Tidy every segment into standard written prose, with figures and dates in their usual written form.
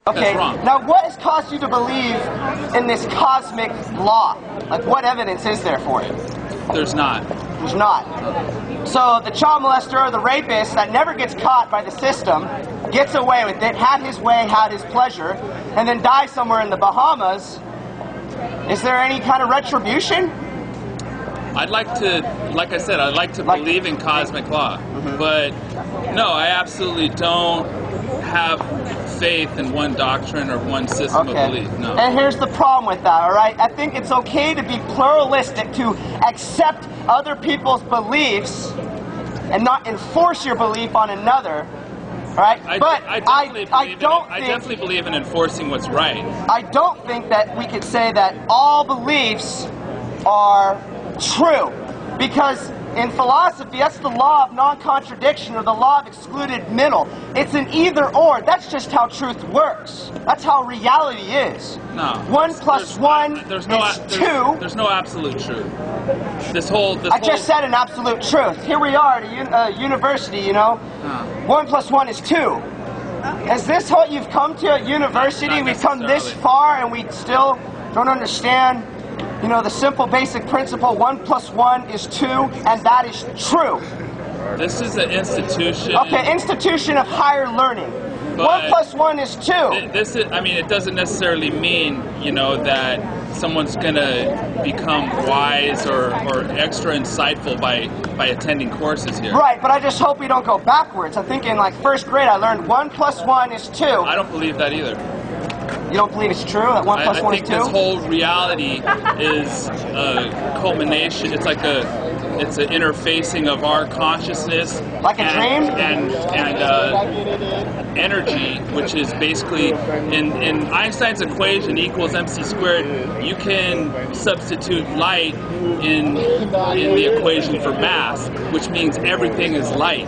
Okay, now what has caused you to believe in this cosmic law? Like, what evidence is there for it? There's not. There's not. So the child molester or the rapist that never gets caught by the system, gets away with it, had his way, had his pleasure, and then dies somewhere in the Bahamas, is there any kind of retribution? I'd like to, like I said, I'd like to believe in cosmic law, but no, I absolutely don't have faith in one doctrine or one system of belief. No. And here's the problem with that, all right? I think it's okay to be pluralistic, to accept other people's beliefs and not enforce your belief on another, all right? I definitely believe in enforcing what's right. I don't think that we could say that all beliefs are true, because in philosophy, that's the law of non-contradiction, or the law of excluded middle. It's an either-or. That's just how truth works. That's how reality is. No. 1 plus 1 is 2. There's no absolute truth. I just said an absolute truth. Here we are at a university, you know. 1 plus 1 is 2. Is this what you've come to at university? We've come this far and we still don't understand, you know, the simple basic principle, 1 plus 1 is 2, and that is true. This is an institution. Okay, institution of higher learning. 1 plus 1 is 2. This is, I mean, it doesn't necessarily mean, you know, that someone's gonna become wise or extra insightful by attending courses here. Right, but I just hope we don't go backwards. I think in like first grade I learned 1 plus 1 is 2. I don't believe that either. You don't believe it's true, that 1 plus 1 is 2? I think this whole reality is a culmination. It's like it's an interfacing of our consciousness, like a dream, and energy, which is basically in Einstein's equation equals mc squared. You can substitute light in the equation for mass, which means everything is light.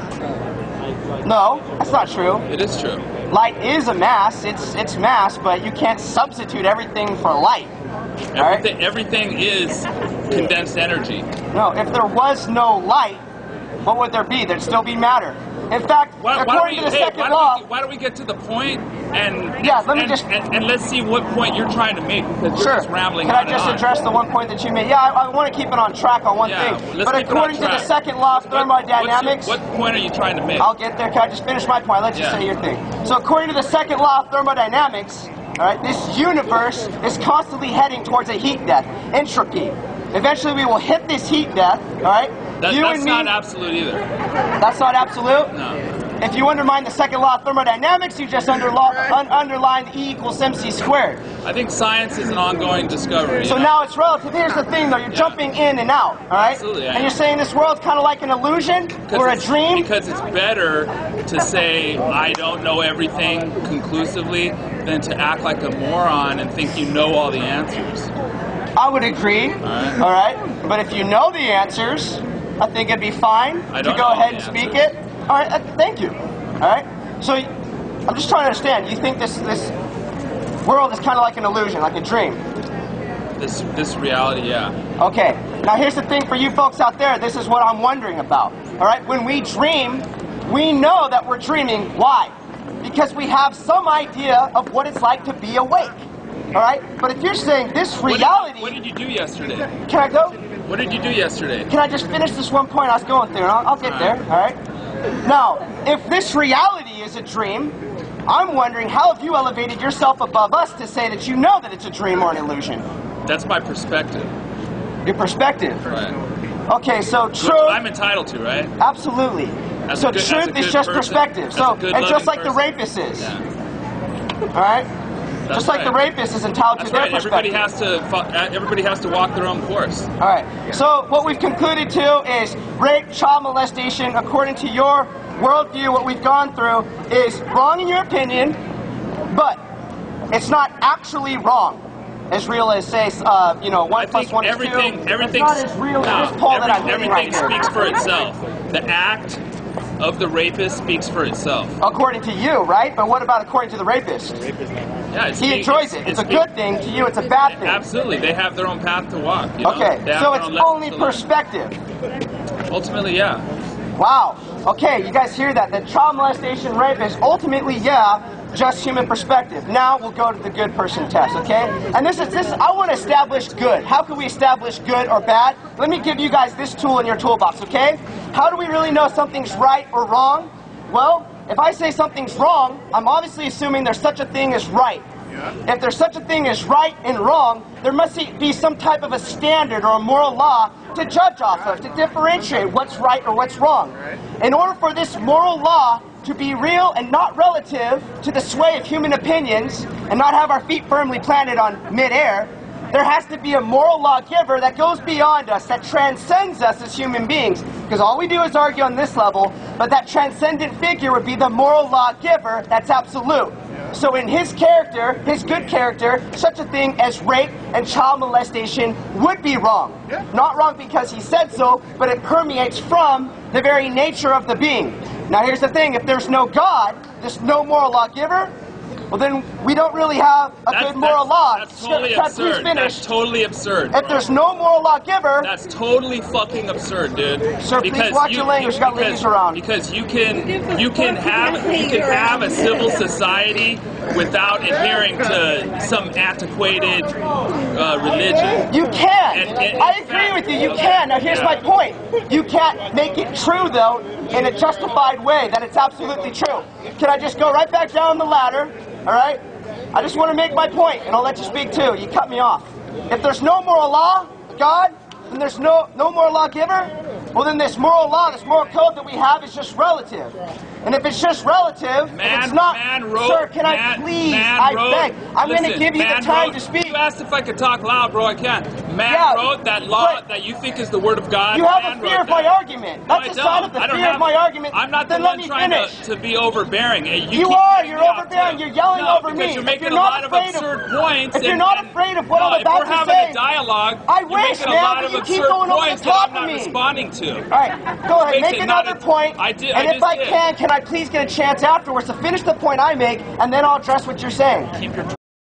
No, that's not true. It is true. Light is a mass. It's mass, but you can't substitute everything for light. Everything is condensed energy. No, if there was no light, what would there be? There'd still be matter. In fact, according to the second law... Why don't we get to the point and let's see what point you're trying to make, because you're just rambling on. Can I just address the one point that you made? Yeah, I want to keep it on track on one thing. But according to the second law of thermodynamics... What point are you trying to make? I'll get there. Can I just finish my point? I'll let you say your thing. So according to the second law of thermodynamics, all right, this universe is constantly heading towards a heat death, entropy. Eventually we will hit this heat death, all right? That's not absolute either. That's not absolute? No. If you undermine the second law of thermodynamics, you just underline E equals mc squared. I think science is an ongoing discovery. So now it's relative. Here's the thing, though. You're jumping in and out, all right? Absolutely. And you're saying this world's kind of like an illusion or a dream? Because it's better to say, I don't know everything conclusively, than to act like a moron and think you know all the answers. I would agree, all right? But if you know the answers, I think it'd be fine to go ahead and speak it. All right, thank you. All right? So I'm just trying to understand. You think this world is kind of like an illusion, like a dream? This reality, yeah. Okay. Now here's the thing for you folks out there. This is what I'm wondering about. All right? When we dream, we know that we're dreaming. Why? Because we have some idea of what it's like to be awake. All right? But if you're saying this reality... What did you do yesterday? Can I go? What did you do yesterday? Can I just finish this one point I was going through? I'll get there, all right? Now, if this reality is a dream, I'm wondering, how have you elevated yourself above us to say that you know that it's a dream or an illusion? That's my perspective. Your perspective? Right. Okay, so truth... Which I'm entitled to, right? Absolutely. So truth is just perspective. So, and just like the rapist is. Yeah. All right? Just like the rapist is entitled to their perspective. Everybody has to walk their own course. All right. So what we've concluded to is rape, child molestation, according to your worldview, what we've gone through is wrong in your opinion, but it's not actually wrong. As real as, say, 1 plus 1 is 2. It's not as real as this poll that I'm reading right here. Everything speaks for itself. The act of the rapist speaks for itself. According to you, right? But what about according to the rapist? Yeah, he enjoys it. It's a good thing. To you, it's a bad thing. Absolutely. They have their own path to walk. You know? Okay, so it's only perspective. Ultimately, yeah. Wow. Okay, you guys hear that? The child molestation rapist, ultimately, yeah, just human perspective. Now we'll go to the good person test, okay? And this, I want to establish good. How can we establish good or bad? Let me give you guys this tool in your toolbox, okay? How do we really know something's right or wrong? Well, if I say something's wrong, I'm obviously assuming there's such a thing as right. If there's such a thing as right and wrong, there must be some type of a standard or a moral law to judge off of, to differentiate what's right or what's wrong. In order for this moral law to be real and not relative to the sway of human opinions and not have our feet firmly planted on midair, there has to be a moral lawgiver that goes beyond us, that transcends us as human beings. Because all we do is argue on this level, but that transcendent figure would be the moral lawgiver that's absolute. So in his character, his good character, such a thing as rape and child molestation would be wrong. Not wrong because he said so, but it permeates from the very nature of the being. Now here's the thing, if there's no God, there's no moral lawgiver, well then we don't really have a good moral law. That's totally absurd. That's totally absurd. If there's no moral lawgiver, that's totally fucking absurd, dude. Sir, please watch your language. You got ladies around. Because you can have a civil society without adhering to some antiquated religion. You can. I agree with you. You can. Now here's my point. You can't make it true though in a justified way that it's absolutely true. Can I just go right back down the ladder? All right? I just want to make my point, and I'll let you speak too. You cut me off. If there's no moral law, God, then there's no moral lawgiver. Well, then this moral law, this moral code that we have is just relative. And if it's just relative, it's not. Sir, can I please? I beg. I'm going to give you the time to speak. You asked if I could talk loud, bro. I can't. Man wrote that law that you think is the word of God. You have a fear of my argument. That's a sign of the fear of my argument. I'm not the one trying to be overbearing. You are. You're overbearing. You're yelling over me. You're making a lot of absurd points. If you're not afraid of what I'm about to say, if we're having a dialogue, I wish, man, but you keep going over the top of me. I'm not responding to. All right, go ahead. Make another point. And if I can I please get a chance afterwards to finish the point I make, and then I'll address what you're saying. Keep your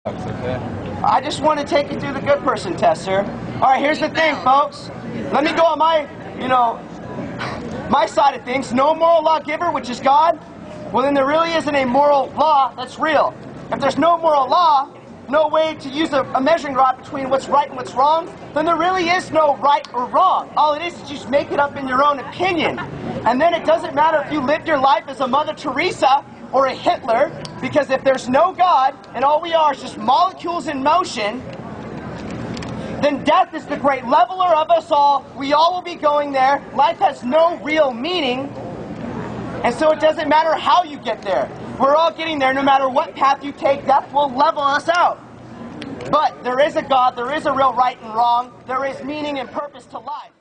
okay? I just want to take you through the good person test, sir. All right, here's the thing, folks. Let me go on my side of things. No moral lawgiver, which is God. Well, then there really isn't a moral law that's real. If there's no moral law, no way to use a measuring rod between what's right and what's wrong, then there really is no right or wrong. All it is you just make it up in your own opinion. And then it doesn't matter if you lived your life as a Mother Teresa or a Hitler, because if there's no God and all we are is just molecules in motion, then death is the great leveler of us all. We all will be going there. Life has no real meaning, and so it doesn't matter how you get there. We're all getting there. No matter what path you take, death will level us out. But there is a God, there is a real right and wrong, there is meaning and purpose to life.